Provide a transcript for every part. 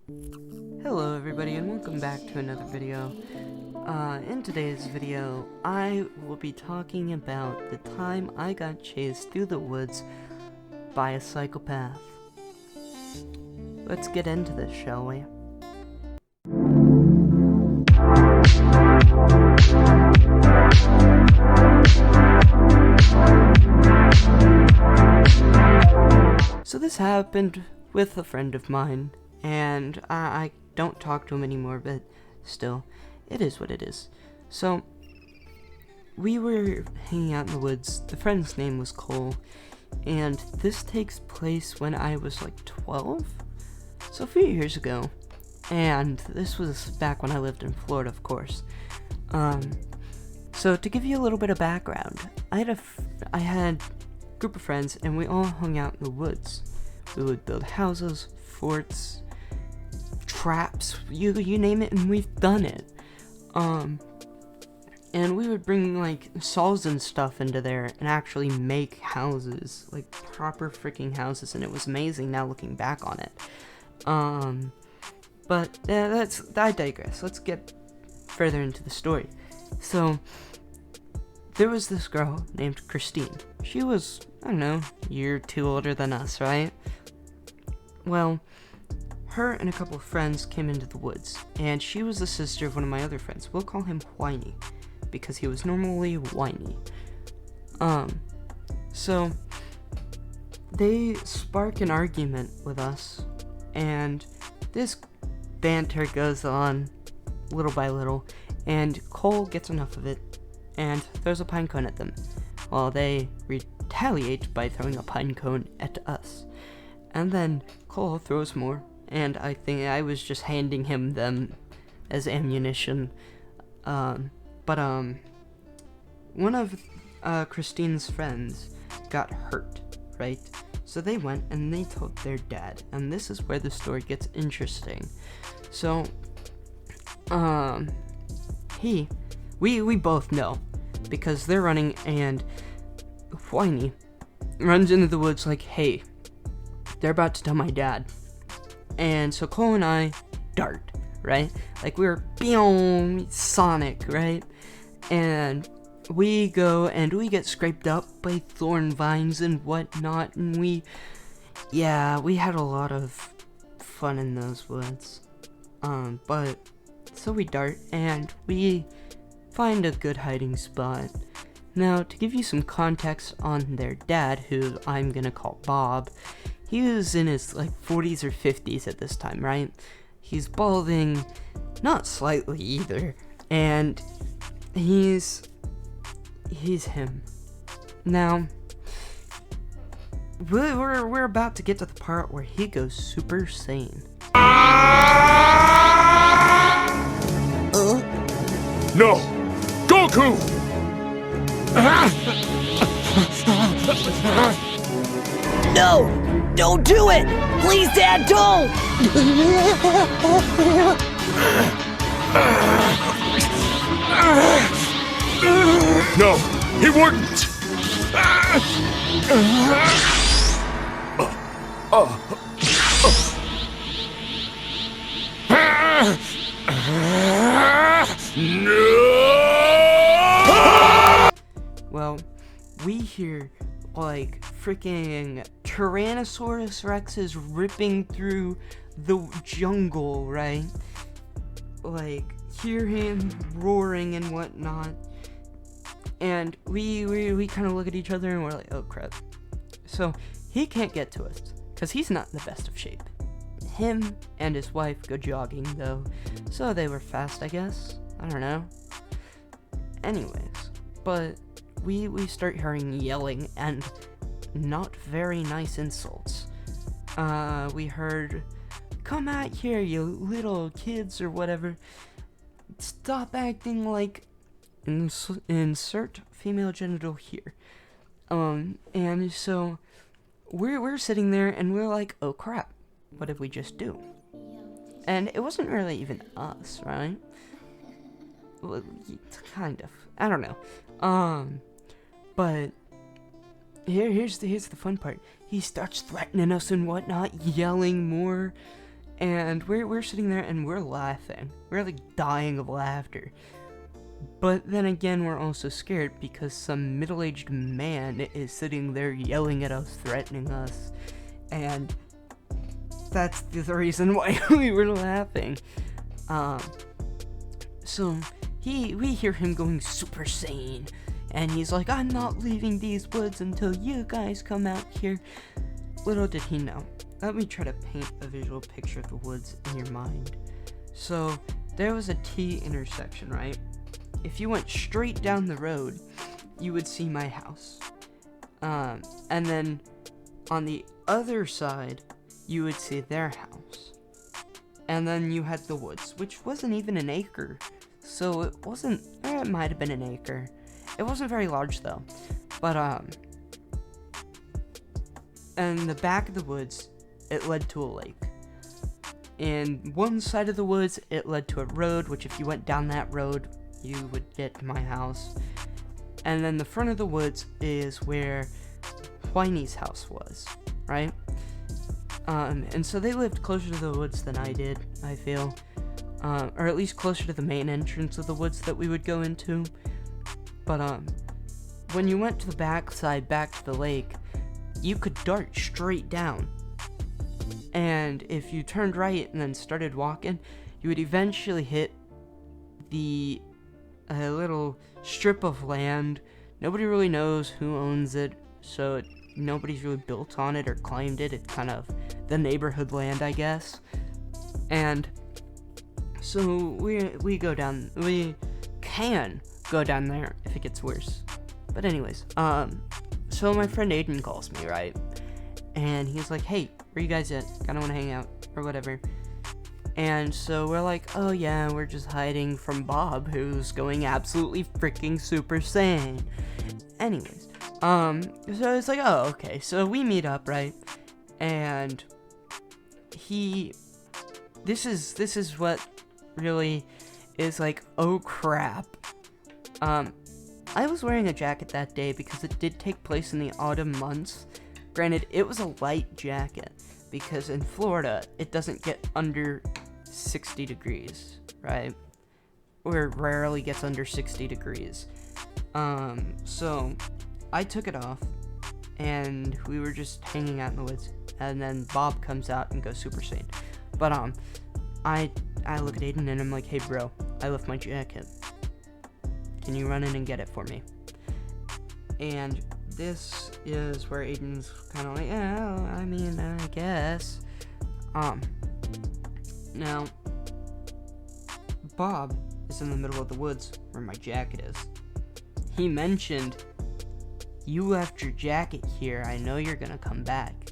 Hello everybody and welcome back to another video. In today's video, I will be talking about the time I got chased through the woods by a psychopath. Let's get into this, shall we? So this happened with a friend of mine, and I don't talk to him anymore, but still, it is what it is. So, we were hanging out in the woods. The friend's name was Cole, and this takes place when I was like 12, so a few years ago, and this was back when I lived in Florida, of course. So to give you a little bit of background, I had a group of friends, and we all hung out in the woods. We would build houses, forts, traps, you name it, and we've done it. And we would bring like saws and stuff into there and actually make houses, like proper freaking houses, and it was amazing now looking back on it. But I digress. Let's get further into the story. So there was this girl named Christine. She was, I don't know, a year or two older than us, right? Well, her and a couple of friends came into the woods, and she was the sister of one of my other friends. We'll call him Whiny, because he was normally whiny. So they spark an argument with us, and this banter goes on little by little, and Cole gets enough of it and throws a pine cone at them, while they retaliate by throwing a pine cone at us. And then Cole throws more, and I think I was just handing him them as ammunition. But one of Christine's friends got hurt, right? So they went and they told their dad, and this is where the story gets interesting. So, we both know, because they're running, and Whiny runs into the woods like, hey, they're about to tell my dad. And so Cole and I dart, right? Like we were Sonic, right? And we go and we get scraped up by thorn vines and whatnot, and we had a lot of fun in those woods. But so we dart and we find a good hiding spot. Now, to give you some context on their dad, who I'm gonna call Bob, he was in his like 40s or 50s at this time, right? He's balding, not slightly either, and he's him. Now, we're about to get to the part where he goes super sane. No! Goku! No! Don't do it! Please, Dad, don't! No, he wouldn't! No! Well, we hear like freaking Tyrannosaurus Rexes ripping through the jungle, right? Like, hear him roaring and whatnot. And we kind of look at each other and we're like, oh crap. So he can't get to us because he's not in the best of shape. Him and his wife go jogging though, so they were fast, I guess. I don't know. Anyways, but we start hearing yelling and not very nice insults. We heard, "Come out here, you little kids," or whatever. Stop acting like, insert female genital here. And so we're sitting there and we're like, oh crap, what did we just do? And it wasn't really even us, right? Well, kind of. I don't know. But here's the fun part. He starts threatening us and whatnot, yelling more, And we're sitting there and we're laughing. We're like dying of laughter. But then again, we're also scared because some middle-aged man is sitting there yelling at us, threatening us. And that's the reason why we were laughing. So we hear him going super sane. And he's like, I'm not leaving these woods until you guys come out here. Little did he know. Let me try to paint a visual picture of the woods in your mind. So, there was a T intersection, right? If you went straight down the road, you would see my house. And then, on the other side, you would see their house. And then you had the woods, which wasn't even an acre. So, it wasn't, it might have been an acre. It wasn't very large, though. But, and the back of the woods, it led to a lake. And one side of the woods, it led to a road, which if you went down that road, you would get to my house. And then the front of the woods is where Whitey's house was, right? And so they lived closer to the woods than I did, I feel. Or at least closer to the main entrance of the woods that we would go into. But, when you went to the back side, back to the lake, you could dart straight down. And if you turned right and then started walking, you would eventually hit the little strip of land. Nobody really knows who owns it, so nobody's really built on it or claimed it. It's kind of the neighborhood land, I guess. And so we go down. We can go down there if it gets worse. But anyways, so my friend Aiden calls me, right? And he's like, hey, where you guys at? Kinda wanna hang out, or whatever. And so we're like, oh yeah, we're just hiding from Bob, who's going absolutely freaking super sane. Anyways, so it's like, oh, okay, so we meet up, right? And this is what really is like, oh crap. I was wearing a jacket that day because it did take place in the autumn months. Granted, it was a light jacket because in Florida, it doesn't get under 60 degrees, right? Or it rarely gets under 60 degrees. So I took it off and we were just hanging out in the woods, and then Bob comes out and goes super sane. But, I look at Aiden and I'm like, hey bro, I left my jacket. Can you run in and get it for me? And this is where Aiden's kind of like, yeah, I mean, I guess. Now, Bob is in the middle of the woods where my jacket is. He mentioned, you left your jacket here, I know you're gonna come back.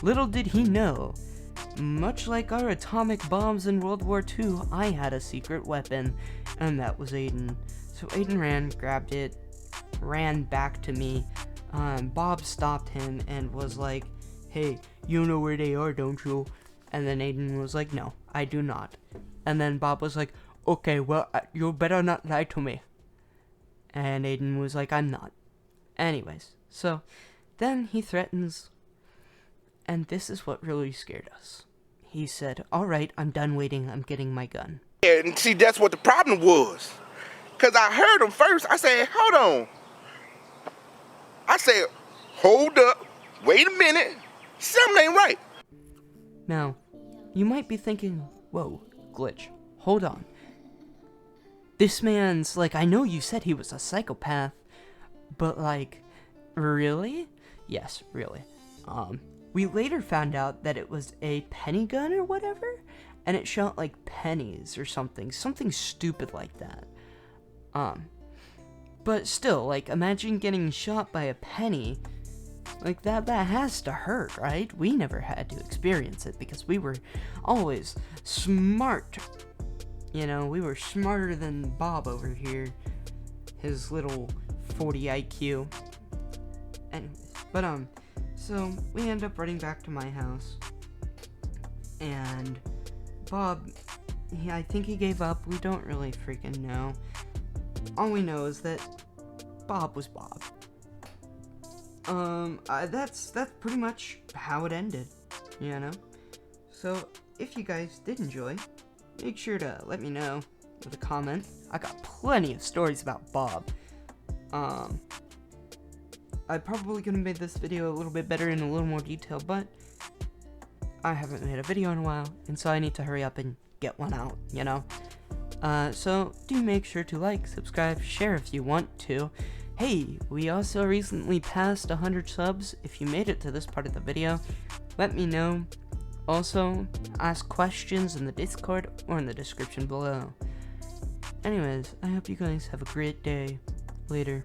Little did he know, much like our atomic bombs in World War II, I had a secret weapon, and that was Aiden. So Aiden ran, grabbed it, ran back to me. Bob stopped him and was like, hey, you know where they are, don't you? And then Aiden was like, no, I do not. And then Bob was like, okay, well, you better not lie to me. And Aiden was like, I'm not. Anyways, so then he threatens, and this is what really scared us. He said, alright, I'm done waiting, I'm getting my gun. Yeah, and see, that's what the problem was. Because I heard him first, I said, hold on. I said, hold up, wait a minute, something ain't right. Now, you might be thinking, whoa, Glitch, hold on. This man's, like, I know you said he was a psychopath, but, like, really? Yes, really. We later found out that it was a penny gun or whatever, and it shot, like, pennies or something stupid like that. But still, like, imagine getting shot by a penny. Like, that has to hurt, right? We never had to experience it because we were always smart. You know, we were smarter than Bob over here. His little 40 IQ. Anyways, but, so we end up running back to my house. And Bob, I think he gave up. We don't really freaking know. All we know is that Bob was Bob. That's pretty much how it ended, you know? So, if you guys did enjoy, make sure to let me know with a comment. I got plenty of stories about Bob. I probably could have made this video a little bit better in a little more detail, but I haven't made a video in a while, and so I need to hurry up and get one out, you know? So do make sure to like, subscribe, share if you want to. Hey, we also recently passed 100 subs. If you made it to this part of the video, let me know. Also, ask questions in the Discord or in the description below. Anyways, I hope you guys have a great day. Later.